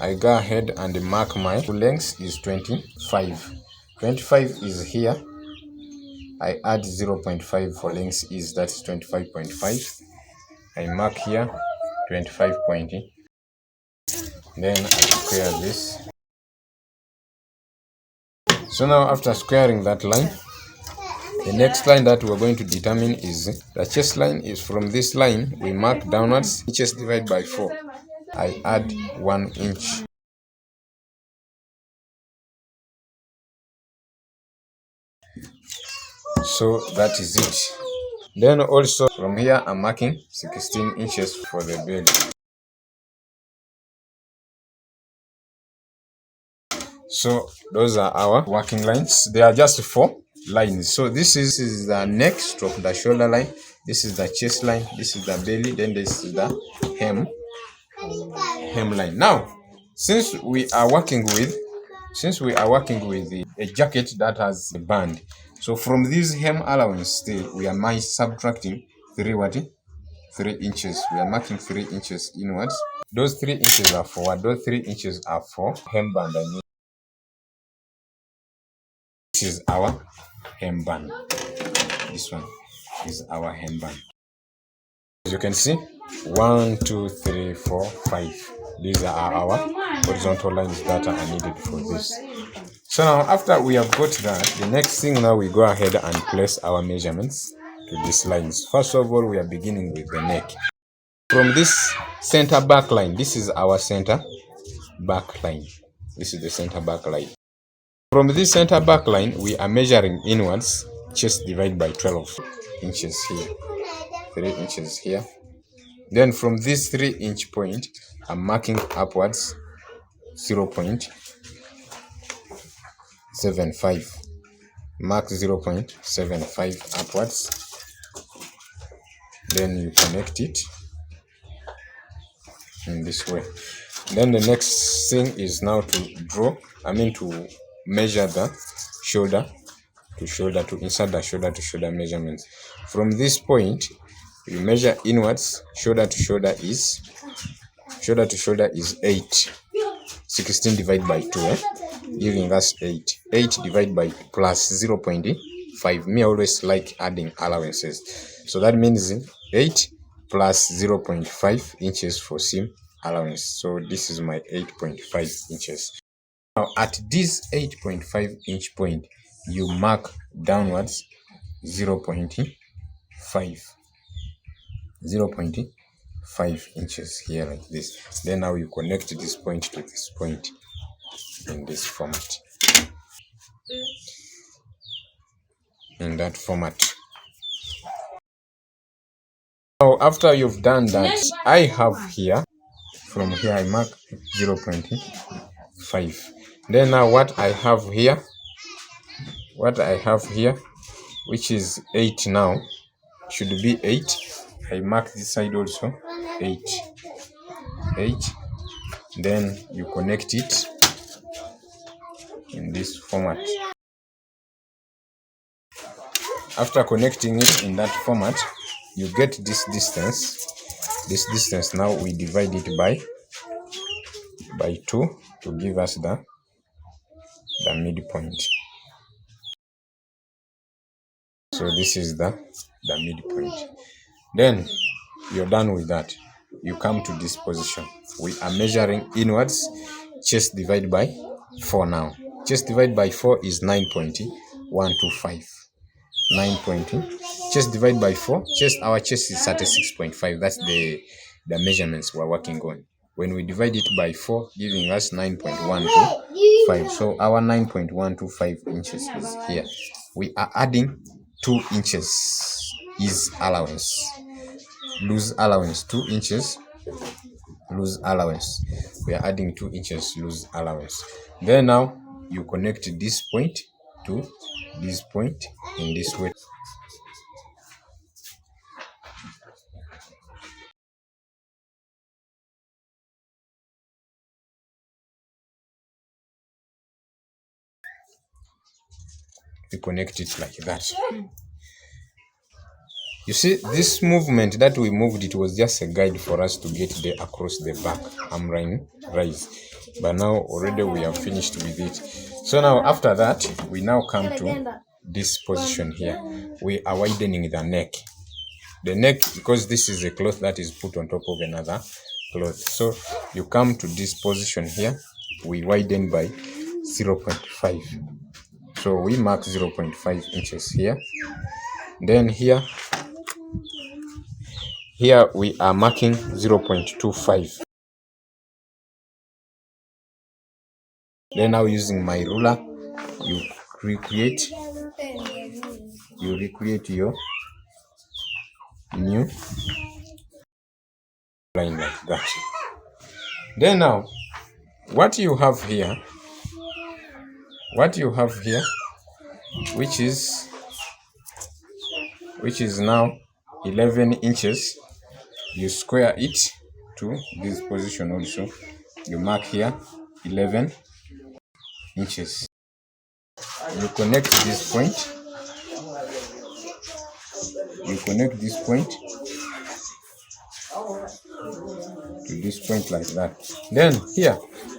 I go ahead and mark my full length is 25. 25 is here. I add 0.5 for length is that's 25.5. I mark here 25 point. Then I square this. So now after squaring that line, the next line that we're going to determine is the chest line. Is from this line we mark downwards, inches divided by 4. I add 1 inch. So that is it. Then also from here I'm marking 16 inches for the belly. So those are our working lines. They are just 4 lines. So this is the neck stroke, the shoulder line. This is the chest line. This is the belly. Then this is the hem line. Now, since we are working with a jacket that has a band, so from this hem allowance still we are subtracting 3 inches. We are marking 3 inches inwards. Those 3 inches are forward. Those 3 inches are for hem band. I mean, this is our hem band. This one is our hem band. As you can see, 1, 2, 3, 4, 5. These are our horizontal lines that are needed for this. So now after we have got that, the next thing now we go ahead and place our measurements to these lines. First of all, we are beginning with the neck. From this center back line, this is our center back line. This is the center back line. From this center back line, we are measuring inwards, chest divided by 12 inches here, 3 inches here. Then from this 3-inch point, I'm marking upwards 0.75. Mark 0.75 upwards. Then you connect it in this way. Then the next thing is now to to measure the shoulder to shoulder, to insert the shoulder to shoulder measurements. From this point, you measure inwards. Shoulder to shoulder is 8. 16 divided by 2, giving us 8. 8 divided by plus 0.5. Me always like adding allowances. So that means 8 plus 0.5 inches for seam allowance. So this is my 8.5 inches. Now at this 8.5 inch point, you mark downwards 0.5 inches here like this. Then now you connect this point to this point in this format. In that format. Now after you've done that, I have here, from here I mark 0.5. Then now what I have here, which is 8 now, should be 8. I mark this side also 8. Then you connect it in this format. After connecting it in that format, you get this distance. This distance now we divide it by 2 to give us the midpoint. So this is the midpoint. Then you're done with that. You come to this position. We are measuring inwards, chest divided by 4 now. Chest divided by 4 is 9.125. 9. Chest divided by 4. Our chest is 36.5. That's the measurements we're working on. When we divide it by 4, giving us 9.125. So our 9.125 inches is here. We are adding 2 inches is allowance. Loose allowance, 2 inches. Loose allowance. We are adding 2 inches loose allowance. Then now you connect this point to this point in this way. We connect it like that. You see, this movement that we moved, it was just a guide for us to get there across the back armline rise. But now already we have finished with it. So now after that, we now come to this position here. We are widening the neck. The neck, because this is a cloth that is put on top of another cloth. So you come to this position here, we widen by 0.5. So we mark 0.5 inches here. Then here we are marking 0.25. Then now using my ruler, you recreate your new line like that. Then now what you have here, which is now 11 inches, you square it to this position also. You mark here 11 inches. You connect this point. To this point like that. Then here,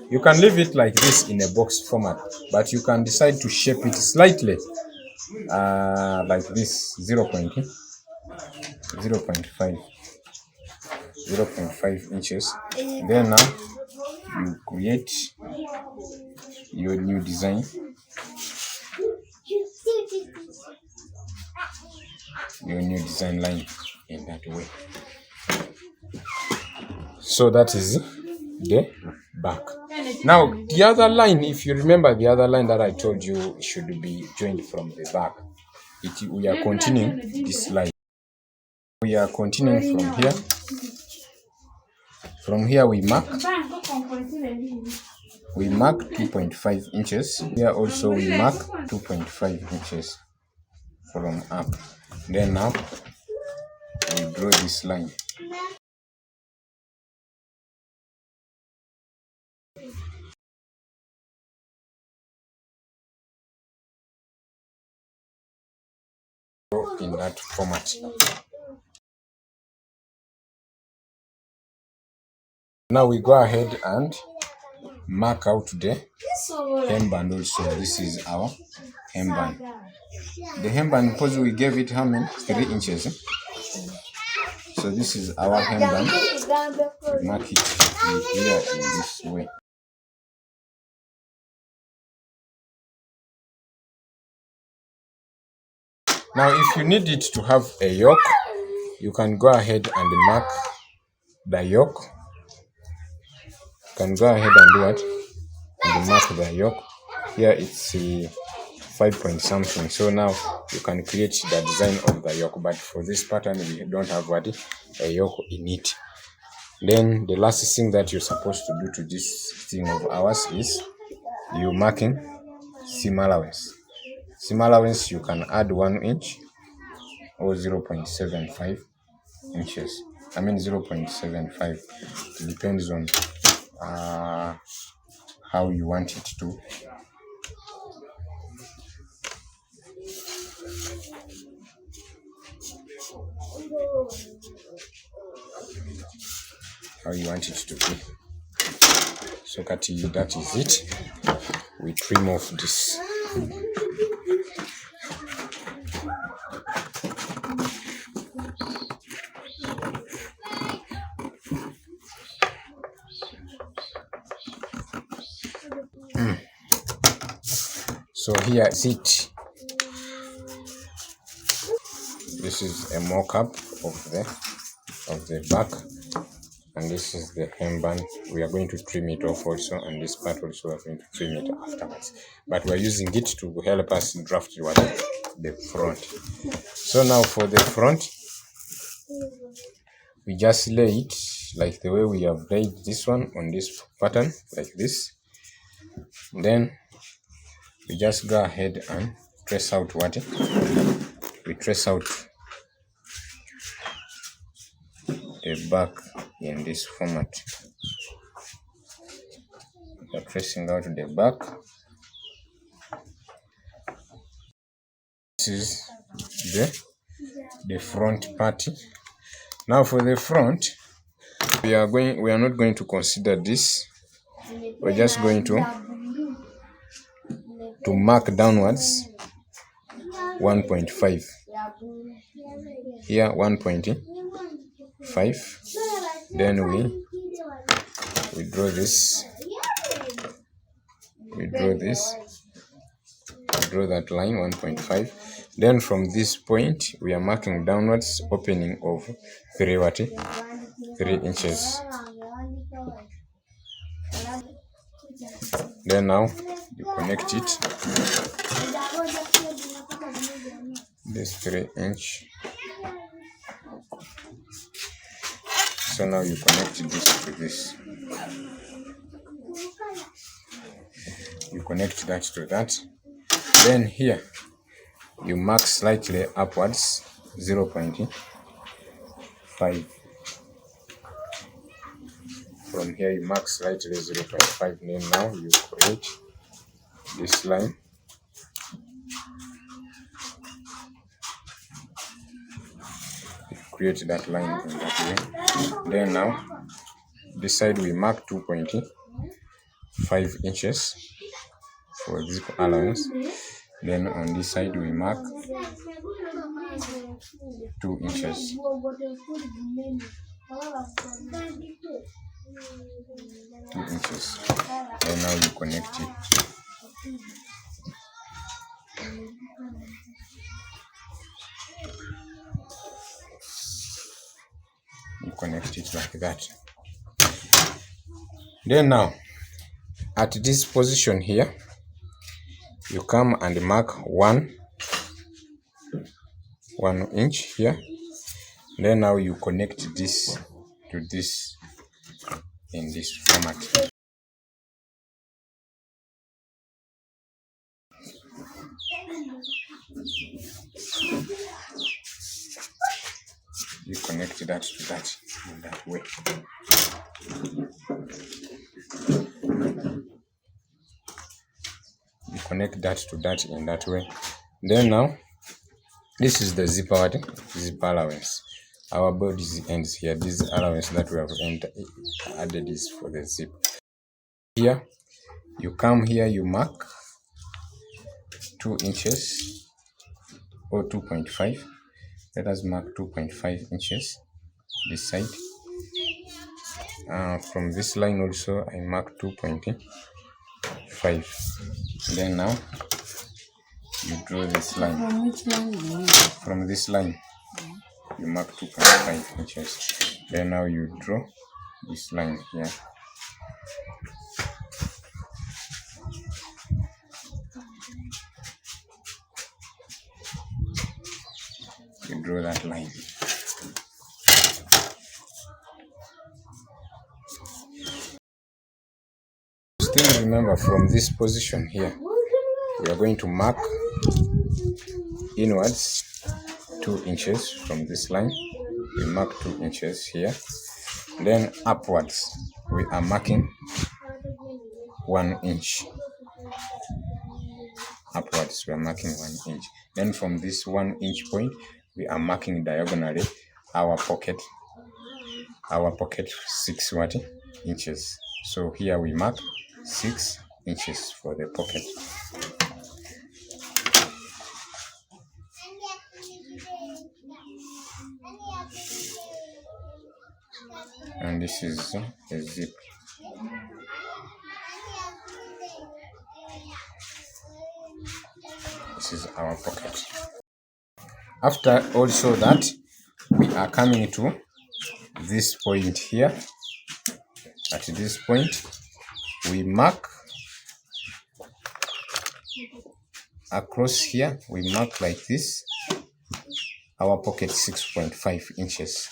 you can leave it like this in a box format, but you can decide to shape it slightly like this, 0.5 inches. Then now you create your new design. Your new design line in that way. So that is the back. Now the other line, if you remember the other line that I told you should be joined from the back, we are continuing this line. We are continuing from here. From here we mark 2.5 inches. Here also we mark 2.5 inches from up. Then now we draw this line. In that format. Now we go ahead and mark out the hemband also. This is our hemband. The hemband, because we gave it how many? 3 inches. So this is our hemband. We mark it here in this way. Now if you need it to have a yoke, you can go ahead and mark the yoke. You can go ahead and do it and mark the yoke. Here it's 5 point something. So now you can create the design of the yoke, but for this pattern we don't have a yoke in it. Then the last thing that you're supposed to do to this thing of ours is you marking seam allowance. Seam allowance, you can add 1 inch or 0.75 inches. 0.75. It depends on how you want it to. How you want it to be. So that is it. We trim off this. So here is it. This is a mock-up of the back, and this is the hemband. We are going to trim it off also, and this part also we are going to trim it afterwards. But we are using it to help us draft the front. So now for the front, we just lay it like the way we have laid this one on this pattern, like this. Then we just go ahead and trace out we trace out the back in this format. We are tracing out the back. This is the front part. Now for the front, we are not going to consider this. We're just going to mark downwards 1.5. Here 1.5. Then we draw this. We draw this. Draw that line 1.5. Then from this point we are marking downwards opening of 3 inches. Then now you connect it, this 3 inch. So now you connect this to this. You connect that to that. Then here you mark slightly upwards 0.5. From here you mark slightly 0.5. Then now you create this line. Create that line in that way. Then now this side we mark 2.5 inches for zip allowance. Then on this side we mark 2 inches. 2 inches. And now you connect it. You connect it like that. Then now at this position here, you come and mark 1 inch here. Then now you connect this to this in this format. You connect that to that in that way. You connect that to that in that way. Then now this is the zip allowance. Our body ends here. This allowance that we have added is for the zip. Here you come here, you mark 2 inches or 2.5. Let us mark 2.5 inches this side. From this line also I mark 2.5. Then now you draw this line. From which line? From this line you mark 2.5 inches. Then now you draw this line here. You draw that line. Still remember, from this position here, we are going to mark inwards 2 inches from this line. We mark 2 inches here. Then upwards we are marking 1 inch. Upwards we are marking 1 inch. Then from this 1 inch point we are marking diagonally our pocket 6 inches. So here we mark 6 inches for the pocket. And this is a zip. This is our pocket. After also that, we are coming to this point here. At this point we mark across here, we mark like this our pocket 6.5 inches.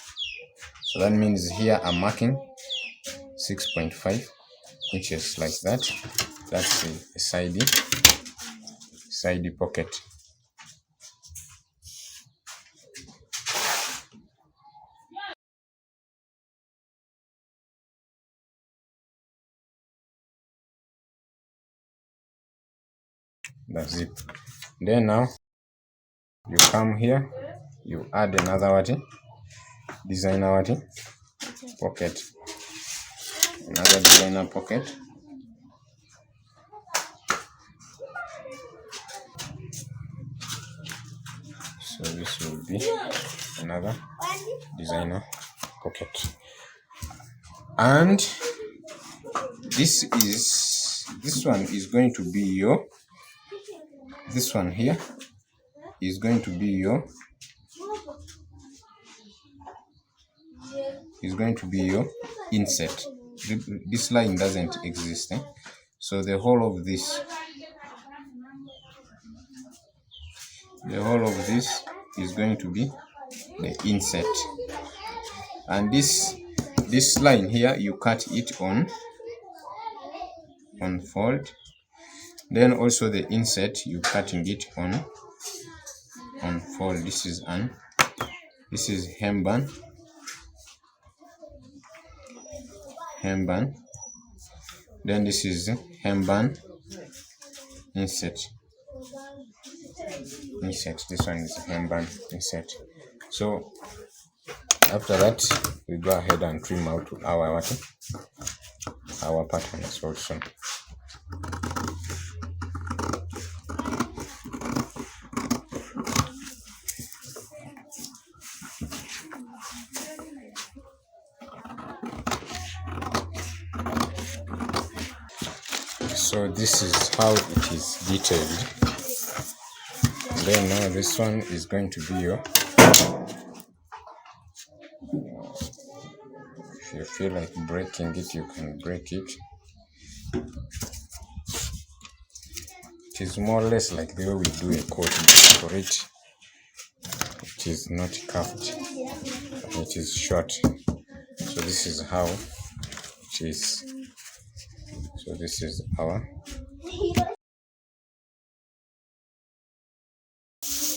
So that means here I'm marking 6.5 inches like that. That's a side pocket. The zip. Then now you come here, you add another what? Designer what? Pocket. Another designer pocket. So this will be another designer pocket. And this one is going to be your, this one here is going to be your, inset. This line doesn't exist, so the whole of this is going to be the inset. And this line here, you cut it on fold. Then also the inset, you cutting it on fold. This is hemband. Then this is hemband inset. This one is hemband inset. So after that, we go ahead and trim out our patterns also. So this is how it is detailed. And then now this one is going to be your, if you feel like breaking it, you can break it. It is more or less like the way we do a coat for it. It is not curved, it is short. So this is how it is. So this is our,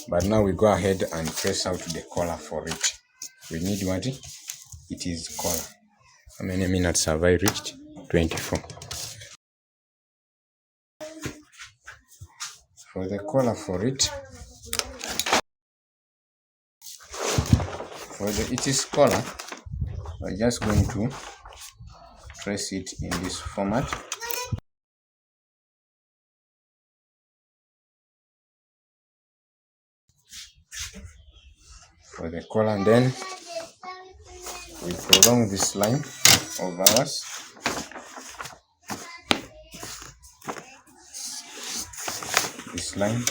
but now we go ahead and press out the collar for it. We need what? It is collar. How many minutes have I reached? 24. For the collar for it, it is collar, we're just going to trace it in this format. For the collar, and then we prolong this line of ours. This line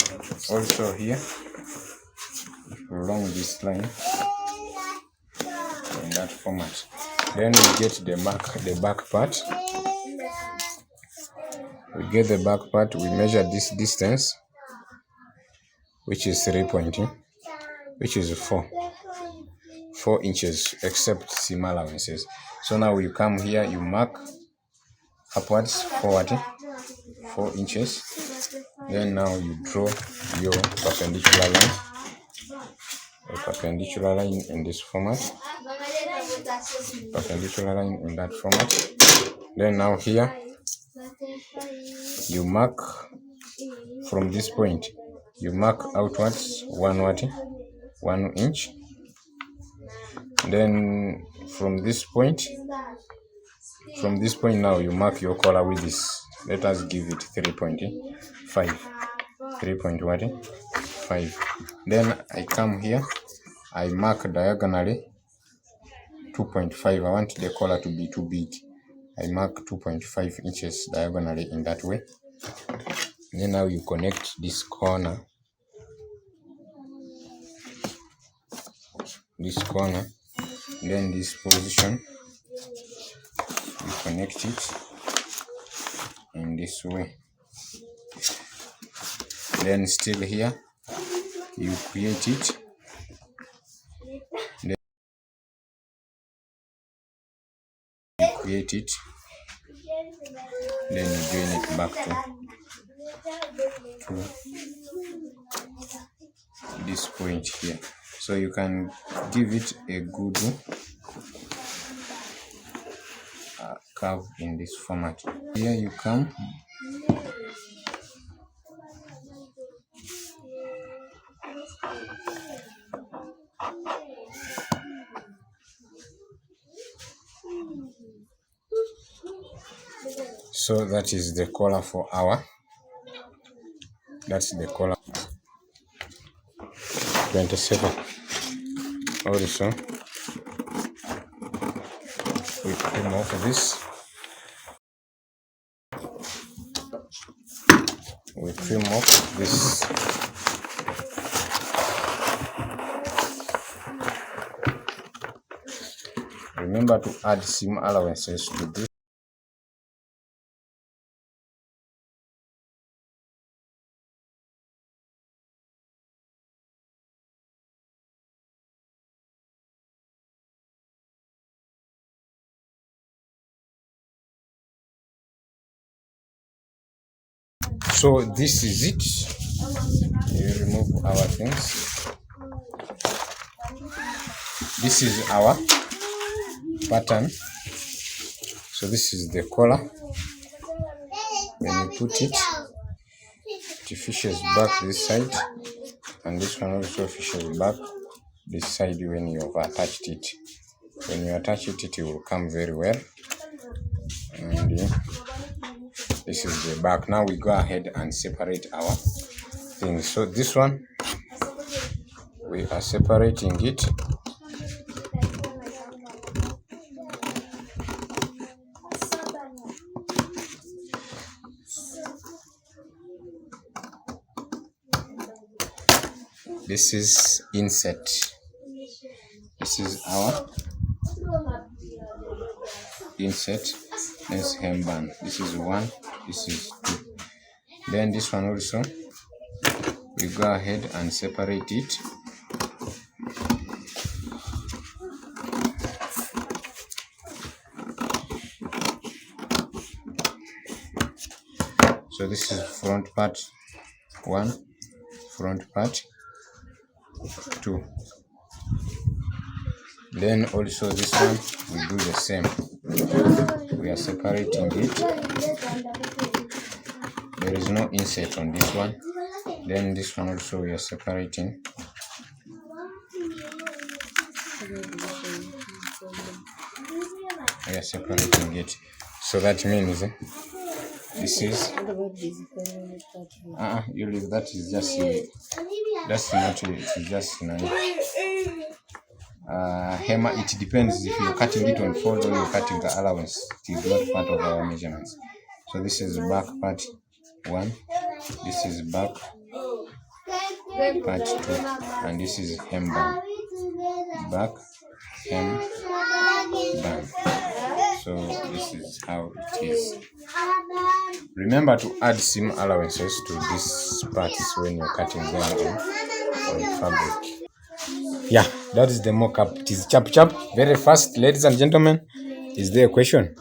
also here, prolong this line in that format. Then we get the back part. We get the back part, we measure this distance, which is 4 inches, except seam allowances. So now you come here, you mark upwards forward 4 inches. Then now you draw your perpendicular line, in this format, perpendicular line in that format. Then now here you mark from this point, you mark outwards 1 inch. Then from this point now you mark your collar with this. Let us give it 3.5. Then I come here, I mark diagonally 2.5. I want the collar to be too big. I mark 2.5 inches diagonally in that way. Then now you connect this corner, then this position, you connect it in this way. Then still here, you create it. Then you join it back to this point here. So you can give it a good curve in this format. Here you come, So that is the collar for our, that's the collar 27. Also we trim off this, we trim off this. Remember to add seam allowances to this. So this is it. You remove our things. This is our pattern. So this is the collar. When you put it, it fishes back this side, and this one also fishes back this side when you have attached it. When you attach it, it will come very well. And this is the back. Now we go ahead and separate our things. So this one, we are separating it. This is inset. This is our inset. This hemband. This is 1. This is 2. Then this one also, we go ahead and separate it. So this is front part 1, front part 2. Then also this one, we do the same. We are separating it. There is no inset on this one. Then this one also we are separating. We are separating it. So that means this is you leave that, is just that's not, it's just hema. It depends if you're cutting it on fold or you're cutting the allowance. It is not part of our measurements. So this is back part 1, this is back part 2, and this is hemband, back hemband. So this is how it is. Remember to add seam allowances to these parts when you're cutting them on fabric. Yeah, that is the mock-up. It is chap, very fast, ladies and gentlemen. Is there a question?